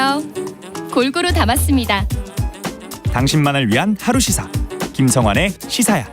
안녕하세요. 골고루 담았습니다. 당신만을 위한 하루 시사 김성환의 시사야.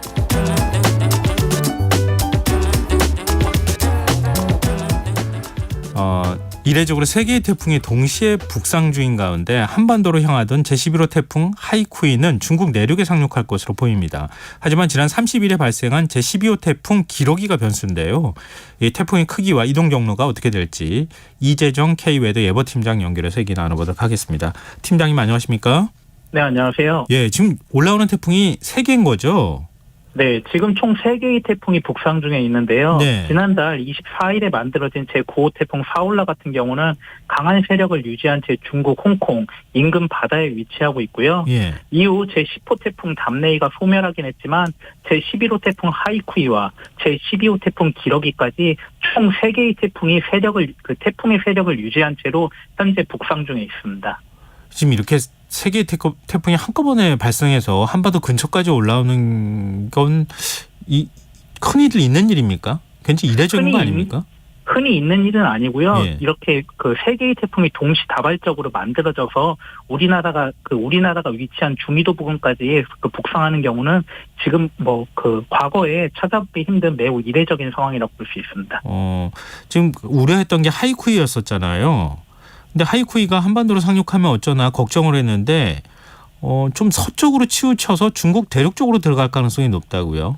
이례적으로 세 개의 태풍이 동시에 북상 중인 가운데 한반도로 향하던 제11호 태풍 하이쿠이는 중국 내륙에 상륙할 것으로 보입니다. 하지만 지난 30일에 발생한 제12호 태풍 기러기가 변수인데요. 이 태풍의 크기와 이동 경로가 어떻게 될지 이재정 K웨더 예보팀장 연결해서 얘기 나눠보도록 하겠습니다. 팀장님 안녕하십니까? 네, 안녕하세요. 예, 지금 올라오는 태풍이 3개인 거죠? 네, 지금 총 3개의 태풍이 북상 중에 있는데요. 네. 지난달 24일에 만들어진 제9호 태풍 사올라 같은 경우는 강한 세력을 유지한 채 중국 홍콩 인근 바다에 위치하고 있고요. 예. 이후 제10호 태풍 담레이가 소멸하긴 했지만 제11호 태풍 하이쿠이와 제12호 태풍 기러기까지 총 3개의 태풍이 태풍의 세력을 유지한 채로 현재 북상 중에 있습니다. 지금 이렇게 세 개의 태풍이 한꺼번에 발생해서 한반도 근처까지 올라오는 건 흔히들 있는 일입니까? 굉장히 이례적인 거 아닙니까? 흔히 있는 일은 아니고요. 예. 이렇게 세 개의 태풍이 동시다발적으로 만들어져서 우리나라가 위치한 중위도 부근까지 북상하는 경우는 지금 과거에 찾아보기 힘든 매우 이례적인 상황이라고 볼 수 있습니다. 지금 우려했던 게 하이쿠이였었잖아요. 근데 하이쿠이가 한반도로 상륙하면 어쩌나 걱정을 했는데 좀 서쪽으로 치우쳐서 중국 대륙 쪽으로 들어갈 가능성이 높다고요?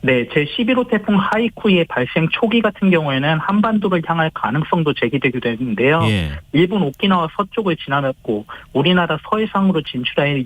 네, 제11호 태풍 하이쿠이의 발생 초기 같은 경우에는 한반도를 향할 가능성도 제기되기도 했는데요. 예. 일본 오키나와 서쪽을 지나갔고 우리나라 서해상으로 진출하여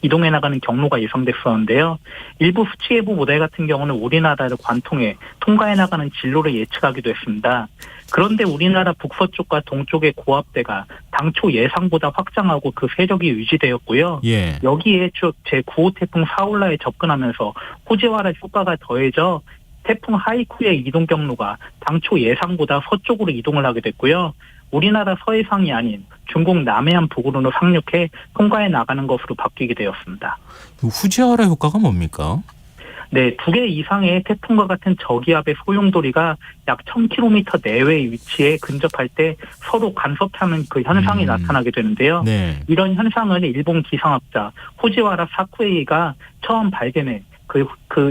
이동해 나가는 경로가 예상됐었는데요. 일부 수치예보 모델 같은 경우는 우리나라를 관통해 통과해 나가는 진로를 예측하기도 했습니다. 그런데 우리나라 북서쪽과 동쪽의 고압대가 당초 예상보다 확장하고 그 세력이 유지되었고요. 예. 여기에 제9호 태풍 사올라에 접근하면서 호지와라 효과가 더해져 태풍 하이쿠이의 이동 경로가 당초 예상보다 서쪽으로 이동을 하게 됐고요. 우리나라 서해상이 아닌 중국 남해안 북으로 상륙해 통과해 나가는 것으로 바뀌게 되었습니다. 후지와라 효과가 뭡니까? 네, 2개 이상의 태풍과 같은 저기압의 소용돌이가 약 1000km 내외에 위치해 근접할 때 서로 간섭하는 그 현상이 나타나게 되는데요. 네. 이런 현상을 일본 기상학자 호지와라 사쿠에이가 처음 발견해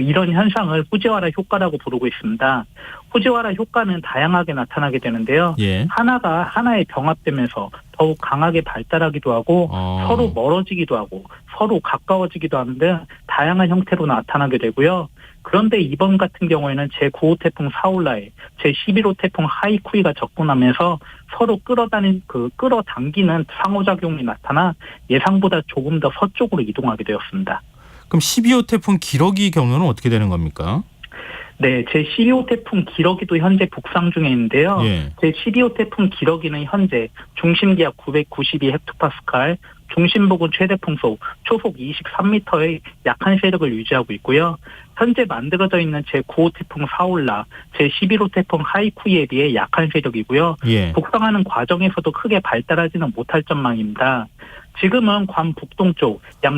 이런 현상을 호지와라 효과라고 부르고 있습니다. 호지와라 효과는 다양하게 나타나게 되는데요. 예. 하나에 병합되면서 더욱 강하게 발달하기도 하고 서로 멀어지기도 하고 서로 가까워지기도 하는 등 다양한 형태로 나타나게 되고요. 그런데 이번 같은 경우에는 제9호 태풍 사올라에 제11호 태풍 하이쿠이가 접근하면서 서로 끌어당기는 상호작용이 나타나 예상보다 조금 더 서쪽으로 이동하게 되었습니다. 그럼 12호 태풍 기러기 경로는 어떻게 되는 겁니까? 네, 제12호 태풍 기러기도 현재 북상 중에 있는데요. 예. 제12호 태풍 기러기는 현재 중심기압 992헥토파스칼, 중심부근 최대 풍속, 초속 23m의 약한 세력을 유지하고 있고요. 현재 만들어져 있는 제9호 태풍 사올라, 제11호 태풍 하이쿠이에 비해 약한 세력이고요. 예. 북상하는 과정에서도 크게 발달하지는 못할 전망입니다. 지금은 괌 북동쪽 약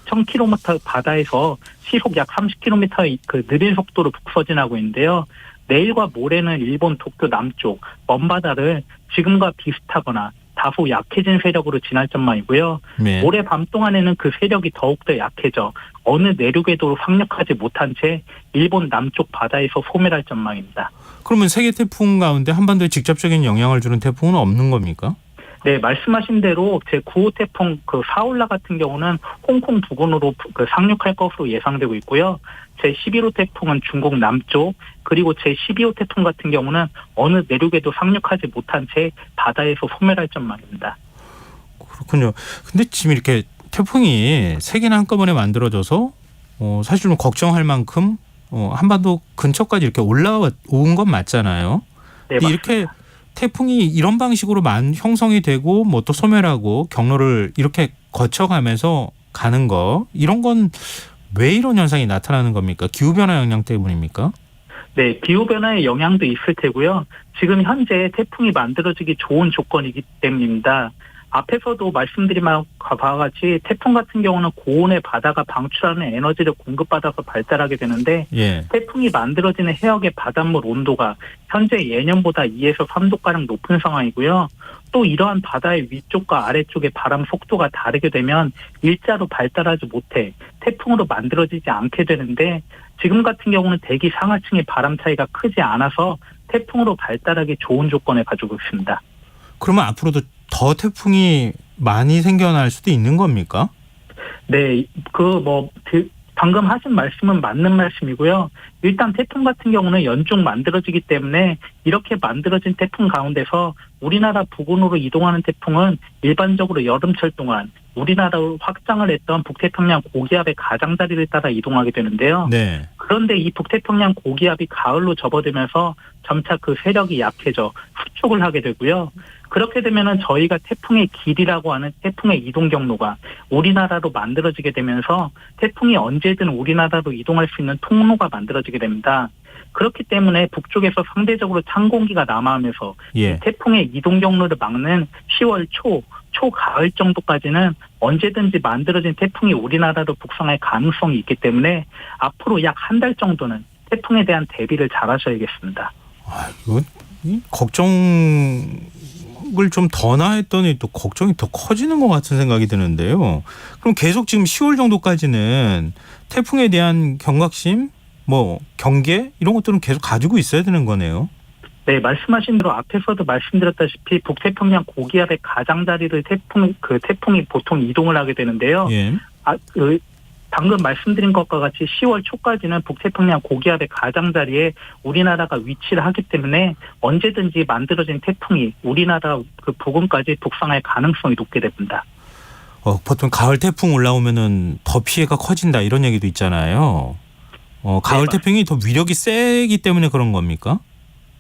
1000km 바다에서 시속 약 30km의 느린 속도로 북서진하고 있는데요. 내일과 모레는 일본 도쿄 남쪽 먼 바다를 지금과 비슷하거나 다소 약해진 세력으로 지날 전망이고요. 네. 모레 밤 동안에는 그 세력이 더욱더 약해져 어느 내륙에도 상륙하지 못한 채 일본 남쪽 바다에서 소멸할 전망입니다. 그러면 세계 태풍 가운데 한반도에 직접적인 영향을 주는 태풍은 없는 겁니까? 네, 말씀하신 대로 제9호 태풍 사올라 같은 경우는 홍콩 부근으로 상륙할 것으로 예상되고 있고요. 제11호 태풍은 중국 남쪽, 그리고 제12호 태풍 같은 경우는 어느 내륙에도 상륙하지 못한 채 바다에서 소멸할 전망입니다. 그렇군요. 근데 지금 이렇게 태풍이 세 개나 한꺼번에 만들어져서 사실 좀 걱정할 만큼 한반도 근처까지 이렇게 올라온 건 맞잖아요. 네, 근데 맞습니다. 이렇게 태풍이 이런 방식으로 형성이 되고 뭐 또 소멸하고 경로를 이렇게 거쳐가면서 가는 거, 이런 건 왜 이런 현상이 나타나는 겁니까? 기후변화 영향 때문입니까? 네, 기후변화의 영향도 있을 테고요. 지금 현재 태풍이 만들어지기 좋은 조건이기 때문입니다. 앞에서도 말씀드린 바와 같이 태풍 같은 경우는 고온의 바다가 방출하는 에너지를 공급받아서 발달하게 되는데 예. 태풍이 만들어지는 해역의 바닷물 온도가 현재 예년보다 2에서 3도가량 높은 상황이고요. 또 이러한 바다의 위쪽과 아래쪽의 바람 속도가 다르게 되면 일자로 발달하지 못해 태풍으로 만들어지지 않게 되는데 지금 같은 경우는 대기 상하층의 바람 차이가 크지 않아서 태풍으로 발달하기 좋은 조건을 가지고 있습니다. 그러면 앞으로도 더 태풍이 많이 생겨날 수도 있는 겁니까? 네, 방금 하신 말씀은 맞는 말씀이고요. 일단 태풍 같은 경우는 연중 만들어지기 때문에 이렇게 만들어진 태풍 가운데서 우리나라 부근으로 이동하는 태풍은 일반적으로 여름철 동안 우리나라로 확장을 했던 북태평양 고기압의 가장자리를 따라 이동하게 되는데요. 네. 그런데 이 북태평양 고기압이 가을로 접어들면서 점차 그 세력이 약해져 후촉을 하게 되고요. 그렇게 되면은 저희가 태풍의 길이라고 하는 태풍의 이동 경로가 우리나라로 만들어지게 되면서 태풍이 언제든 우리나라로 이동할 수 있는 통로가 만들어지게 됩니다. 그렇기 때문에 북쪽에서 상대적으로 찬 공기가 남하하면서 예. 이 태풍의 이동 경로를 막는 10월 초가을 정도까지는 언제든지 만들어진 태풍이 우리나라로 북상할 가능성이 있기 때문에 앞으로 약 한 달 정도는 태풍에 대한 대비를 잘 하셔야겠습니다. 이거 걱정을 좀 더 나했더니 또 걱정이 더 커지는 것 같은 생각이 드는데요. 그럼 계속 지금 10월 정도까지는 태풍에 대한 경각심, 경계 이런 것들은 계속 가지고 있어야 되는 거네요. 네, 말씀하신 대로 앞에서도 말씀드렸다시피 북태평양 고기압의 가장자리를 태풍이 보통 이동을 하게 되는데요. 예. 방금 말씀드린 것과 같이 10월 초까지는 북태평양 고기압의 가장자리에 우리나라가 위치를 하기 때문에 언제든지 만들어진 태풍이 우리나라 그 부근까지 북상할 가능성이 높게 됩니다. 보통 가을 태풍 올라오면은 더 피해가 커진다 이런 얘기도 있잖아요. 가을 네, 태풍이 더 위력이 세기 때문에 그런 겁니까?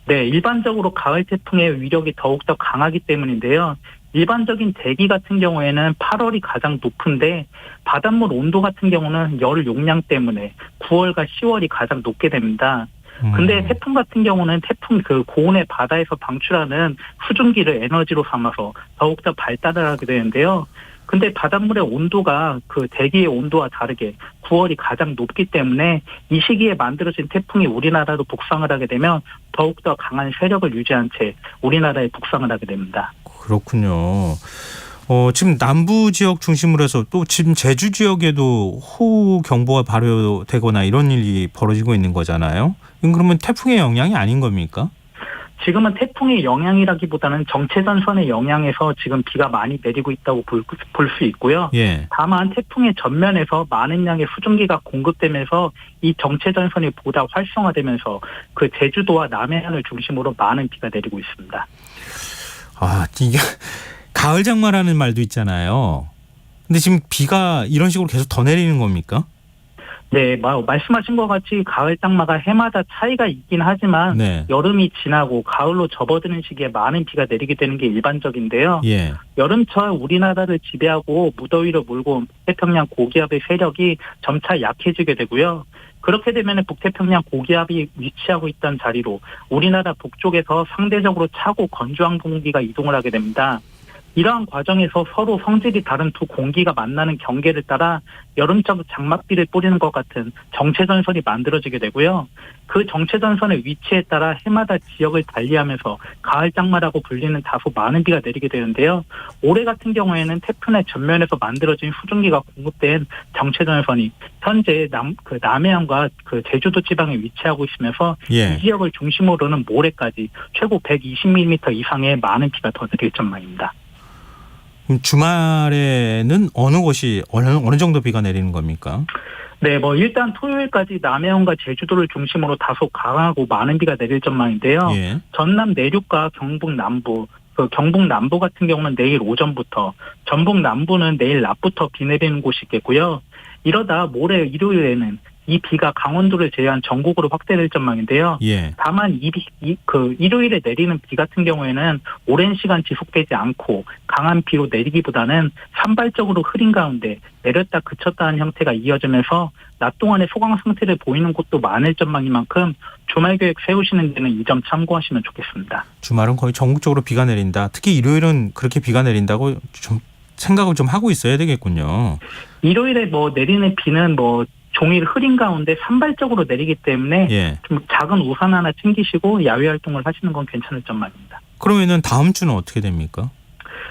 네, 일반적으로 가을 태풍의 위력이 더욱더 강하기 때문인데요. 일반적인 대기 같은 경우에는 8월이 가장 높은데 바닷물 온도 같은 경우는 열 용량 때문에 9월과 10월이 가장 높게 됩니다. 근데 태풍 같은 경우는 그 고온의 바다에서 방출하는 수증기를 에너지로 삼아서 더욱더 발달을 하게 되는데요. 근데 바닷물의 온도가 그 대기의 온도와 다르게 9월이 가장 높기 때문에 이 시기에 만들어진 태풍이 우리나라로 북상을 하게 되면 더욱더 강한 세력을 유지한 채 우리나라에 북상을 하게 됩니다. 그렇군요. 지금 남부 지역 중심으로 해서 또 지금 제주 지역에도 호우 경보가 발효되거나 이런 일이 벌어지고 있는 거잖아요. 그러면 태풍의 영향이 아닌 겁니까? 지금은 태풍의 영향이라기보다는 정체전선의 영향에서 지금 비가 많이 내리고 있다고 볼 수 있고요. 예. 다만 태풍의 전면에서 많은 양의 수증기가 공급되면서 이 정체전선이 보다 활성화되면서 그 제주도와 남해안을 중심으로 많은 비가 내리고 있습니다. 이게 가을 장마라는 말도 있잖아요. 근데 지금 비가 이런 식으로 계속 더 내리는 겁니까? 네, 말씀하신 것 같이 가을 장마가 해마다 차이가 있긴 하지만 네. 여름이 지나고 가을로 접어드는 시기에 많은 비가 내리게 되는 게 일반적인데요. 예. 여름철 우리나라를 지배하고 무더위로 몰고 온 태평양 고기압의 세력이 점차 약해지게 되고요. 그렇게 되면 북태평양 고기압이 위치하고 있던 자리로 우리나라 북쪽에서 상대적으로 차고 건조한 공기가 이동을 하게 됩니다. 이러한 과정에서 서로 성질이 다른 두 공기가 만나는 경계를 따라 여름철 장맛비를 뿌리는 것 같은 정체전선이 만들어지게 되고요. 그 정체전선의 위치에 따라 해마다 지역을 달리하면서 가을 장마라고 불리는 다소 많은 비가 내리게 되는데요. 올해 같은 경우에는 태풍의 전면에서 만들어진 수증기가 공급된 정체전선이 현재 남해안과 그 제주도 지방에 위치하고 있으면서 예. 이 지역을 중심으로는 모레까지 최고 120mm 이상의 많은 비가 더 내릴 전망입니다. 그럼 주말에는 어느 정도 비가 내리는 겁니까? 네, 일단 토요일까지 남해안과 제주도를 중심으로 다소 강하고 많은 비가 내릴 전망인데요. 예. 전남 내륙과 경북 남부, 경북 남부 같은 경우는 내일 오전부터, 전북 남부는 내일 낮부터 비 내리는 곳이 있겠고요. 이러다 모레 일요일에는 이 비가 강원도를 제외한 전국으로 확대될 전망인데요. 예. 다만 일요일에 내리는 비 같은 경우에는 오랜 시간 지속되지 않고 강한 비로 내리기보다는 산발적으로 흐린 가운데 내렸다 그쳤다 하는 형태가 이어지면서 낮 동안에 소강 상태를 보이는 곳도 많을 전망인 만큼 주말 계획 세우시는 데는 이 점 참고하시면 좋겠습니다. 주말은 거의 전국적으로 비가 내린다. 특히 일요일은 그렇게 비가 내린다고 좀 생각을 좀 하고 있어야 되겠군요. 일요일에 내리는 비는 종일 흐린 가운데 산발적으로 내리기 때문에 예. 좀 작은 우산 하나 챙기시고 야외 활동을 하시는 건 괜찮을 전망입니다. 그러면은 다음 주는 어떻게 됩니까?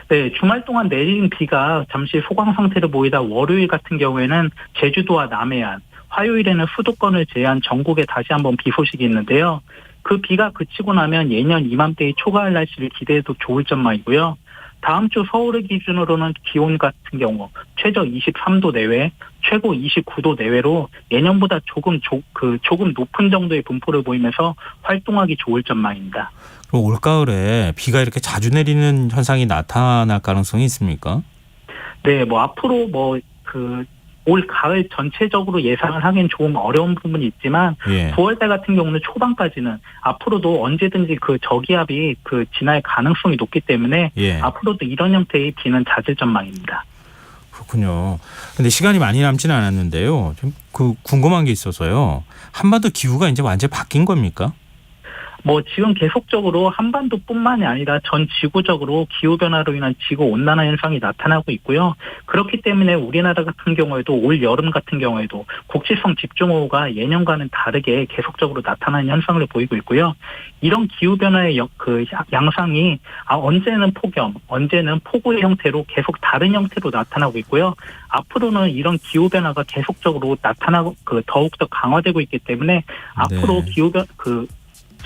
네, 주말 동안 내리는 비가 잠시 소강 상태를 보이다 월요일 같은 경우에는 제주도와 남해안, 화요일에는 수도권을 제외한 전국에 다시 한번 비 소식이 있는데요. 그 비가 그치고 나면 예년 이맘때의 초가을 날씨를 기대해도 좋을 전망이고요. 다음 주 서울을 기준으로는 기온 같은 경우 최저 23도 내외, 최고 29도 내외로 예년보다 조금 높은 정도의 분포를 보이면서 활동하기 좋을 전망입니다. 그럼 올가을에 비가 이렇게 자주 내리는 현상이 나타날 가능성이 있습니까? 네, 앞으로 올 가을 전체적으로 예상을 하기엔 조금 어려운 부분이 있지만 예. 9월달 같은 경우는 초반까지는 앞으로도 언제든지 저기압이 진화의 가능성이 높기 때문에 예. 앞으로도 이런 형태의 비는 잦을 전망입니다. 그렇군요. 근데 시간이 많이 남지는 않았는데요. 좀 궁금한 게 있어서요. 한반도 기후가 이제 완전히 바뀐 겁니까? 지금 계속적으로 한반도뿐만이 아니라 전 지구적으로 기후변화로 인한 지구온난화 현상이 나타나고 있고요. 그렇기 때문에 우리나라 같은 경우에도 올 여름 같은 경우에도 국지성 집중호우가 예년과는 다르게 계속적으로 나타나는 현상을 보이고 있고요. 이런 기후변화의 양상이 언제는 폭염, 언제는 폭우의 형태로 계속 다른 형태로 나타나고 있고요. 앞으로는 이런 기후변화가 계속적으로 나타나고 더욱더 강화되고 있기 때문에 앞으로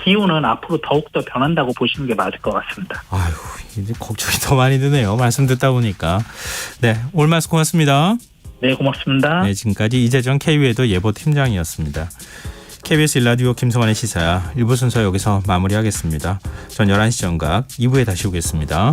기후는 앞으로 더욱더 변한다고 보시는 게 맞을 것 같습니다. 아유, 이제 걱정이 더 많이 드네요. 말씀 듣다 보니까. 네, 오늘 말씀 고맙습니다. 네, 고맙습니다. 네, 지금까지 이재정 KB에도 예보팀장이었습니다. KBS 1라디오 김성환의 시사 1부 순서 여기서 마무리하겠습니다. 전 11시 정각 2부에 다시 오겠습니다.